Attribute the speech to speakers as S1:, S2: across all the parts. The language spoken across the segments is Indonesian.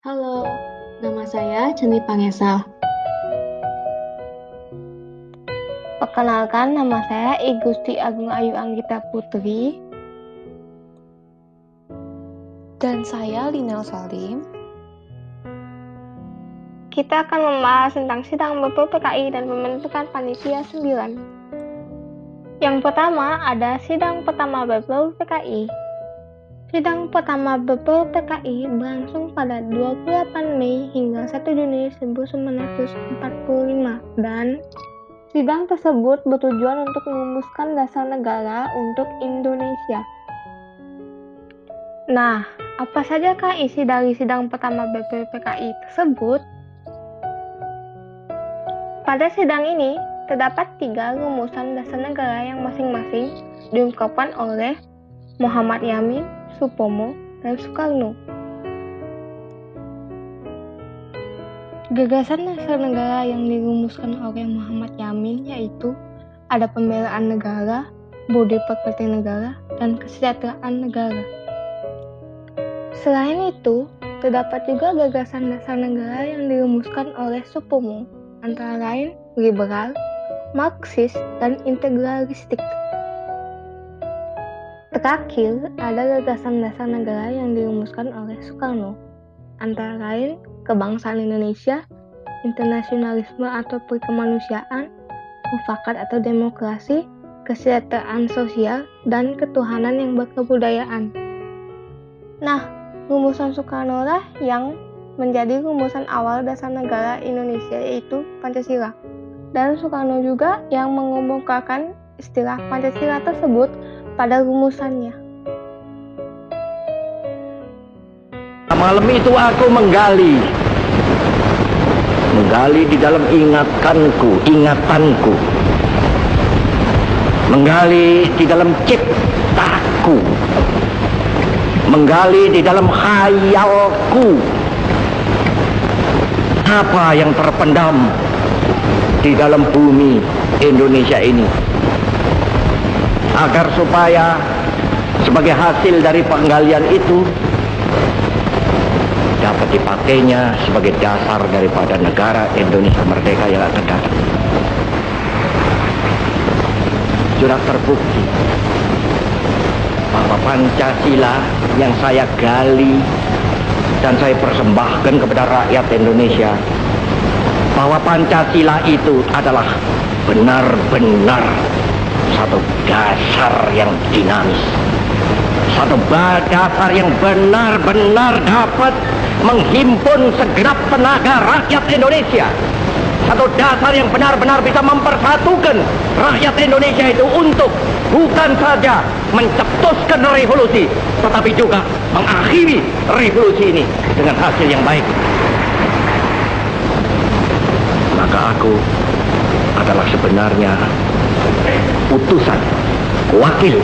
S1: Halo, nama saya Ceni Pangesa.
S2: Perkenalkan, nama saya I Gusti Agung Ayu Anggita Putri.
S3: Dan saya Linel Salim.
S2: Kita akan membahas tentang sidang BPU PKI dan pembentukan panitia 9. Yang pertama ada sidang pertama BPU PKI. Sidang pertama BPU PKI berlangsung pada 28 Mei hingga 1 Juni 1945 dan sidang tersebut bertujuan untuk merumuskan dasar negara untuk Indonesia. Nah, apa sajakah isi dari sidang pertama BPU PKI tersebut? Pada sidang ini, terdapat 3 rumusan dasar negara yang masing-masing diungkapkan oleh Muhammad Yamin, Supomo, dan Soekarno. Gagasan dasar negara yang dirumuskan oleh Muhammad Yamin yaitu ada pembelaan negara, budi pekerti negara, dan kesejahteraan negara. Selain itu, terdapat juga gagasan dasar negara yang dirumuskan oleh Supomo, antara lain liberal, Marxis, dan integralistik. Terakhir, ada gagasan dasar negara yang dirumuskan oleh Soekarno, antara lain kebangsaan Indonesia, internasionalisme atau perkemanusiaan, mufakat atau demokrasi, kesejahteraan sosial, dan ketuhanan yang berkebudayaan. Nah, rumusan Soekarno lah yang menjadi rumusan awal dasar negara Indonesia yaitu Pancasila. Dan Soekarno juga yang mengemukakan istilah Pancasila tersebut pada rumusannya.
S4: Malam itu aku menggali di dalam ingatanku, menggali di dalam ciptaku, menggali di dalam khayalku. Apa yang terpendam di dalam bumi Indonesia ini, agar supaya sebagai hasil dari penggalian itu dapat dipakainya sebagai dasar daripada negara Indonesia merdeka yang akan datang. Sudah terbukti bahwa Pancasila yang saya gali dan saya persembahkan kepada rakyat Indonesia, bahwa Pancasila itu adalah benar-benar satu dasar yang dinamis, satu dasar yang benar-benar dapat menghimpun segenap tenaga rakyat Indonesia, satu dasar yang benar-benar bisa mempersatukan rakyat Indonesia itu untuk bukan saja mencetuskan revolusi, tetapi juga mengakhiri revolusi ini dengan hasil yang baik. Maka aku adalah sebenarnya utusan, wakil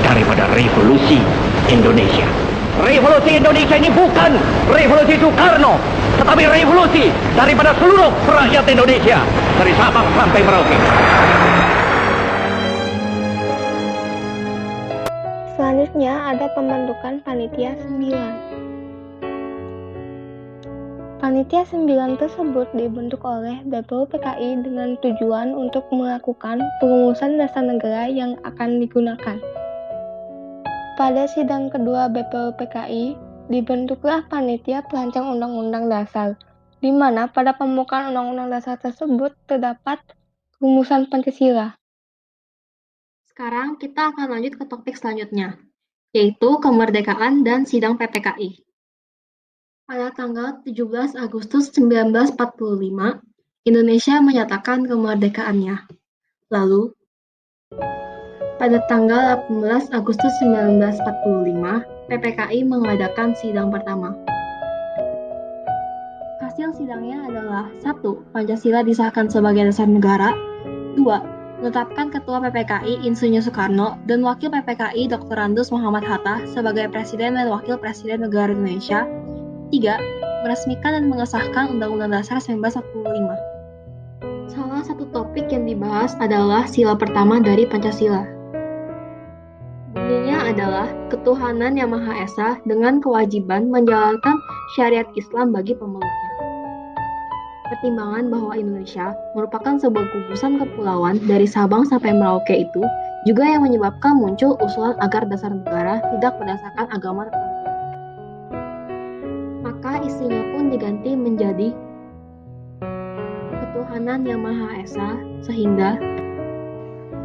S4: daripada revolusi Indonesia. Revolusi Indonesia ini bukan revolusi Soekarno, tetapi revolusi daripada seluruh rakyat Indonesia, dari Sabang sampai Merauke.
S2: Selanjutnya ada pembentukan Panitia 9. Panitia 9 tersebut dibentuk oleh BPU PKI dengan tujuan untuk melakukan perumusan dasar negara yang akan digunakan. Pada sidang kedua BPU PKI, dibentuklah Panitia Perancang Undang-Undang Dasar, di mana pada pembukaan Undang-Undang Dasar tersebut terdapat rumusan Pancasila.
S1: Sekarang kita akan lanjut ke topik selanjutnya, yaitu kemerdekaan dan sidang PPKI. Pada tanggal 17 Agustus 1945, Indonesia menyatakan kemerdekaannya. Lalu, pada tanggal 18 Agustus 1945, PPKI mengadakan sidang pertama. Hasil sidangnya adalah 1. Pancasila disahkan sebagai dasar negara. 2. Menetapkan Ketua PPKI Insinyur Soekarno dan Wakil PPKI Dr. Andes Muhammad Hatta sebagai Presiden dan Wakil Presiden Negara Indonesia. 3. Meresmikan dan mengesahkan Undang-Undang Dasar 1945. Salah satu topik yang dibahas adalah sila pertama dari Pancasila. Bunyinya adalah ketuhanan yang Maha Esa dengan kewajiban menjalankan syariat Islam bagi pemeluknya. Pertimbangan bahwa Indonesia merupakan sebuah gugusan kepulauan dari Sabang sampai Merauke itu juga yang menyebabkan muncul usulan agar dasar negara tidak berdasarkan agama tertentu. Maka isinya pun diganti menjadi ketuhanan yang Maha Esa, sehingga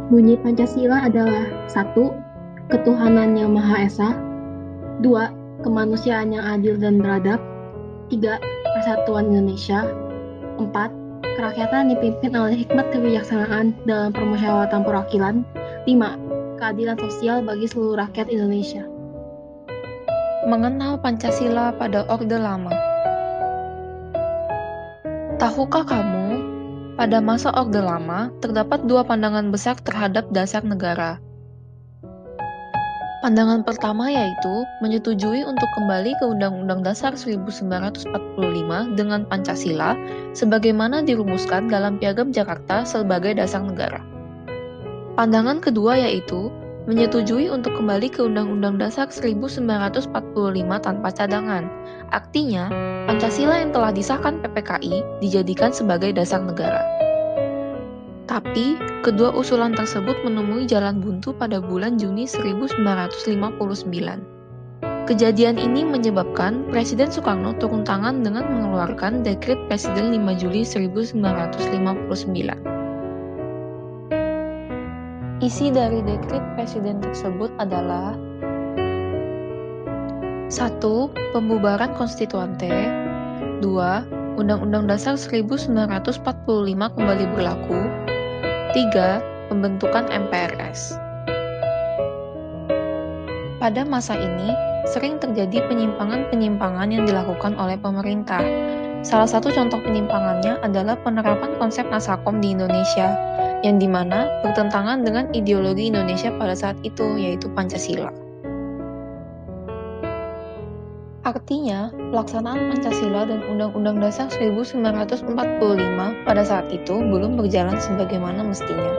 S1: bunyi Pancasila adalah 1. Ketuhanan yang Maha Esa, 2. Kemanusiaan yang adil dan beradab, 3. Persatuan Indonesia, 4. Kerakyatan dipimpin oleh hikmat kebijaksanaan dalam permusyawaratan perwakilan, 5. Keadilan sosial bagi seluruh rakyat Indonesia.
S3: Mengenal Pancasila pada Orde Lama. Tahukah kamu, pada masa Orde Lama terdapat dua pandangan besar terhadap dasar negara. Pandangan pertama yaitu menyetujui untuk kembali ke Undang-Undang Dasar 1945 dengan Pancasila sebagaimana dirumuskan dalam Piagam Jakarta sebagai dasar negara. Pandangan kedua yaitu menyetujui untuk kembali ke Undang-Undang Dasar 1945 tanpa cadangan. Artinya, Pancasila yang telah disahkan PPKI dijadikan sebagai dasar negara. Tapi, kedua usulan tersebut menemui jalan buntu pada bulan Juni 1959. Kejadian ini menyebabkan Presiden Soekarno turun tangan dengan mengeluarkan Dekret Presiden 5 Juli 1959. Isi dari Dekret Presiden tersebut adalah 1. Pembubaran Konstituante, 2. Undang-Undang Dasar 1945 kembali berlaku, 3. Pembentukan MPRS. Pada masa ini, sering terjadi penyimpangan-penyimpangan yang dilakukan oleh pemerintah. Salah satu contoh penyimpangannya adalah penerapan konsep Nasakom di Indonesia, yang dimana bertentangan dengan ideologi Indonesia pada saat itu, yaitu Pancasila. Artinya, pelaksanaan Pancasila dan Undang-Undang Dasar 1945 pada saat itu belum berjalan sebagaimana mestinya.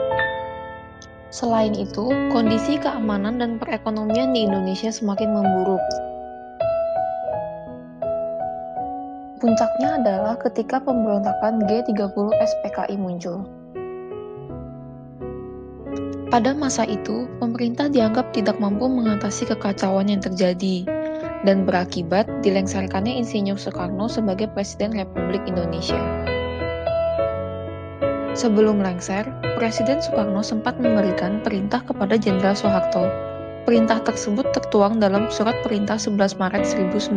S3: Selain itu, kondisi keamanan dan perekonomian di Indonesia semakin memburuk. Puncaknya adalah ketika pemberontakan G30 SPKI muncul. Pada masa itu, pemerintah dianggap tidak mampu mengatasi kekacauan yang terjadi, dan berakibat dilengsarkannya Insinyur Soekarno sebagai Presiden Republik Indonesia. Sebelum lengser, Presiden Soekarno sempat memberikan perintah kepada Jenderal Soeharto. Perintah tersebut tertuang dalam Surat Perintah 11 Maret 1966.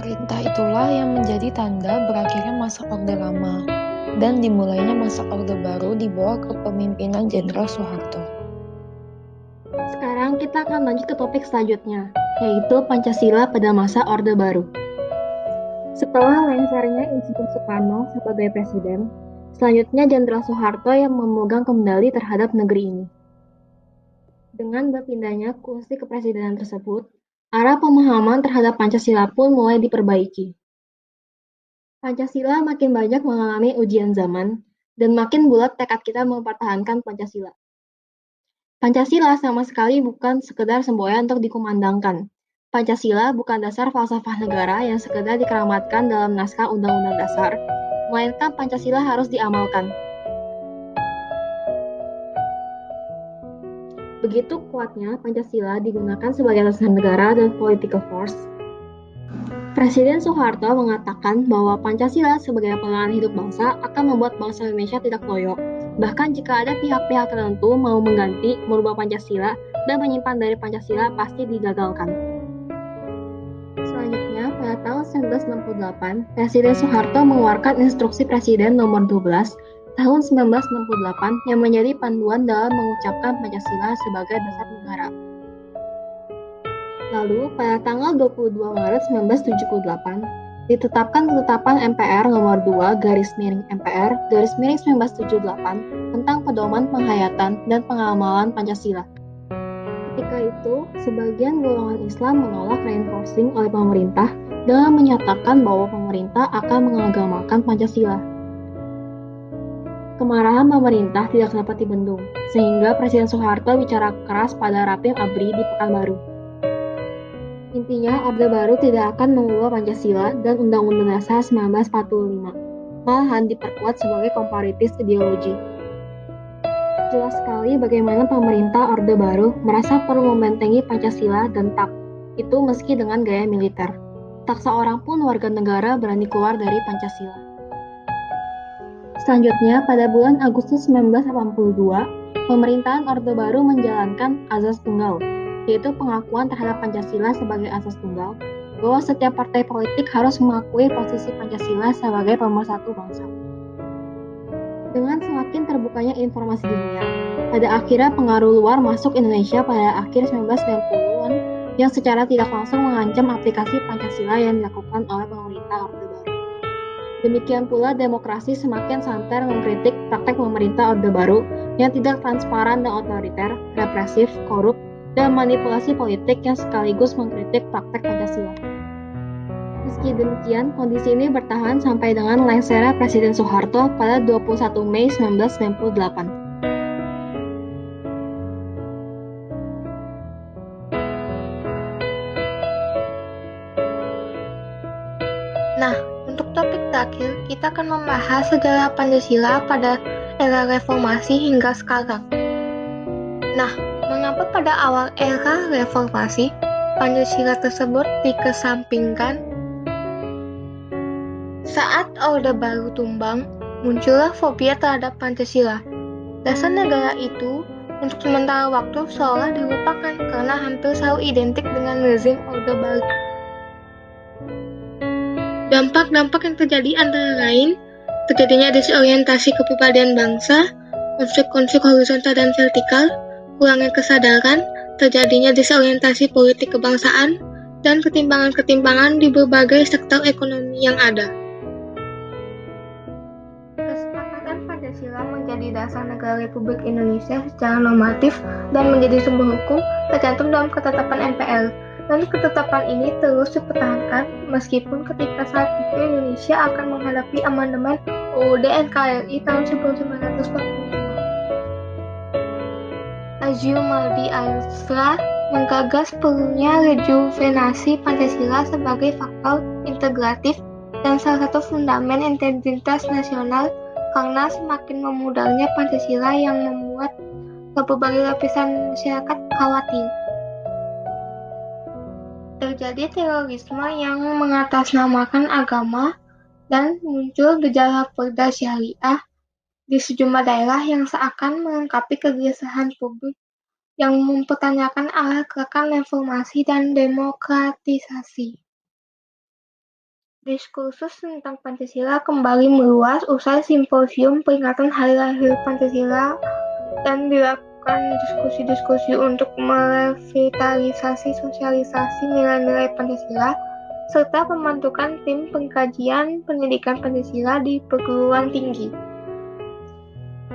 S3: Perintah itulah yang menjadi tanda berakhirnya masa Orde Lama, dan dimulainya masa Orde Baru di bawah kepemimpinan Jenderal Soeharto.
S1: Sekarang kita akan lanjut ke topik selanjutnya, yaitu Pancasila pada masa Orde Baru. Setelah lengsernya Insinyur Soekarno sebagai presiden, selanjutnya Jenderal Soeharto yang memegang kendali terhadap negeri ini. Dengan berpindahnya kursi kepresidenan tersebut, arah pemahaman terhadap Pancasila pun mulai diperbaiki. Pancasila makin banyak mengalami ujian zaman, dan makin bulat tekad kita mempertahankan Pancasila. Pancasila sama sekali bukan sekedar semboyan untuk dikumandangkan. Pancasila bukan dasar falsafah negara yang sekedar dikeramatkan dalam naskah Undang-Undang Dasar, melainkan Pancasila harus diamalkan. Begitu kuatnya Pancasila digunakan sebagai dasar negara dan political force, Presiden Soeharto mengatakan bahwa Pancasila sebagai pegangan hidup bangsa akan membuat bangsa Indonesia tidak loyo. Bahkan jika ada pihak-pihak tertentu mau mengganti, merubah Pancasila, dan menyimpan dari Pancasila pasti digagalkan. Selanjutnya, pada tahun 1968, Presiden Soeharto mengeluarkan Instruksi Presiden Nomor 12 tahun 1968 yang menjadi panduan dalam mengucapkan Pancasila sebagai dasar negara. Lalu, pada tanggal 22 Maret 1978, ditetapkan Ketetapan MPR Nomor 2 MPR 1978 tentang pedoman penghayatan dan pengamalan Pancasila. Ketika itu, sebagian golongan Islam menolak reinforcing oleh pemerintah dengan menyatakan bahwa pemerintah akan mengagamakan Pancasila. Kemarahan pemerintah tidak dapat dibendung, sehingga Presiden Soeharto bicara keras pada Rapim ABRI di Pekanbaru. Intinya, Orde Baru tidak akan mengubah Pancasila dan Undang-Undang Dasar 1945, malahan diperkuat sebagai komparatif ideologi. Jelas sekali bagaimana pemerintah Orde Baru merasa perlu membentengi Pancasila dan TAP, itu meski dengan gaya militer. Tak seorang pun warga negara berani keluar dari Pancasila. Selanjutnya, pada bulan Agustus 1982, pemerintahan Orde Baru menjalankan Azas Tunggal, yaitu pengakuan terhadap Pancasila sebagai asas tunggal, bahwa setiap partai politik harus mengakui posisi Pancasila sebagai pemersatu bangsa. Dengan semakin terbukanya informasi dunia, pada akhirnya pengaruh luar masuk Indonesia pada akhir 1990-an yang secara tidak langsung mengancam aplikasi Pancasila yang dilakukan oleh pemerintah Orde Baru. Demikian pula demokrasi semakin santer mengkritik praktek pemerintah Orde Baru yang tidak transparan dan otoriter, represif, korup, dan manipulasi politik yang sekaligus mengkritik praktek Pancasila. Meski demikian, kondisi ini bertahan sampai dengan lengsernya Presiden Soeharto pada 21 Mei 1998.
S2: Nah, untuk topik terakhir, kita akan membahas sejarah Pancasila pada era reformasi hingga sekarang. Nah, mengapa pada awal era reformasi, Pancasila tersebut dikesampingkan? Saat Orde Baru tumbang, muncullah fobia terhadap Pancasila. Dasar negara itu untuk sementara waktu seolah dilupakan karena hampir selalu identik dengan rezim Orde Baru. Dampak-dampak yang terjadi antara lain, terjadinya disorientasi kepribadian bangsa, konflik-konflik horizontal dan vertikal, kurangnya kesadaran, terjadinya disorientasi politik kebangsaan, dan ketimpangan-ketimpangan di berbagai sektor ekonomi yang ada. Kesepakatan Pancasila menjadi dasar negara Republik Indonesia secara normatif dan menjadi sumber hukum tercantum dalam ketetapan MPR. Dan ketetapan ini terus dipertahankan meskipun ketika saat itu Indonesia akan menghadapi amandemen UUD NKRI tahun 1945. Azummardi Azra menggagas perlunya rejuvenasi Pancasila sebagai faktor integratif dan salah satu fundamen identitas nasional karena semakin memudarnya Pancasila yang membuat berbagai lapisan masyarakat khawatir. Terjadi terorisme yang mengatasnamakan agama dan muncul gejala perda syariah di sejumlah daerah yang seakan melengkapi kegelisahan publik yang mempertanyakan arah gerakan reformasi dan demokratisasi. Diskursus tentang Pancasila kembali meluas usai simposium peringatan Hari Lahir Pancasila dan dilakukan diskusi-diskusi untuk merevitalisasi sosialisasi nilai-nilai Pancasila serta pembentukan tim pengkajian pendidikan Pancasila di perguruan tinggi.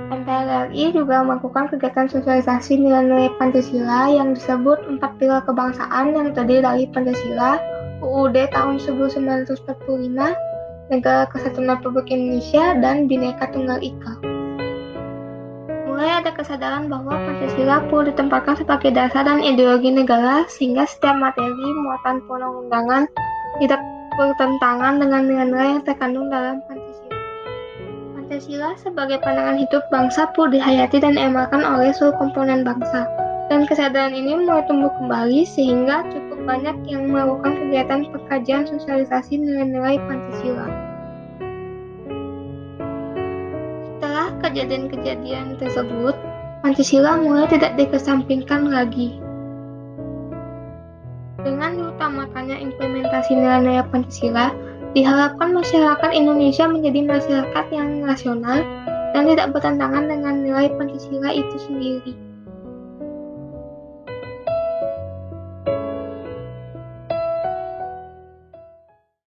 S2: MPR RI juga melakukan kegiatan sosialisasi nilai-nilai Pancasila yang disebut 4 pilar kebangsaan yang terdiri dari Pancasila, UUD tahun 1945, Negara Kesatuan Republik Indonesia, dan Bhinneka Tunggal Ika. Mulai ada kesadaran bahwa Pancasila perlu ditempatkan sebagai dasar dan ideologi negara sehingga setiap materi muatan perundang-undangan tidak bertentangan dengan nilai-nilai yang terkandung dalam Pancasila. Pancasila sebagai pandangan hidup bangsa perlu dihayati dan diamalkan oleh seluruh komponen bangsa. Dan kesadaran ini mulai tumbuh kembali sehingga cukup banyak yang melakukan kegiatan pengkajian sosialisasi nilai-nilai Pancasila. Setelah kejadian-kejadian tersebut, Pancasila mulai tidak dikesampingkan lagi. Dengan diutamakannya implementasi nilai-nilai Pancasila, diharapkan masyarakat Indonesia menjadi masyarakat yang rasional dan tidak bertentangan dengan nilai Pancasila itu sendiri.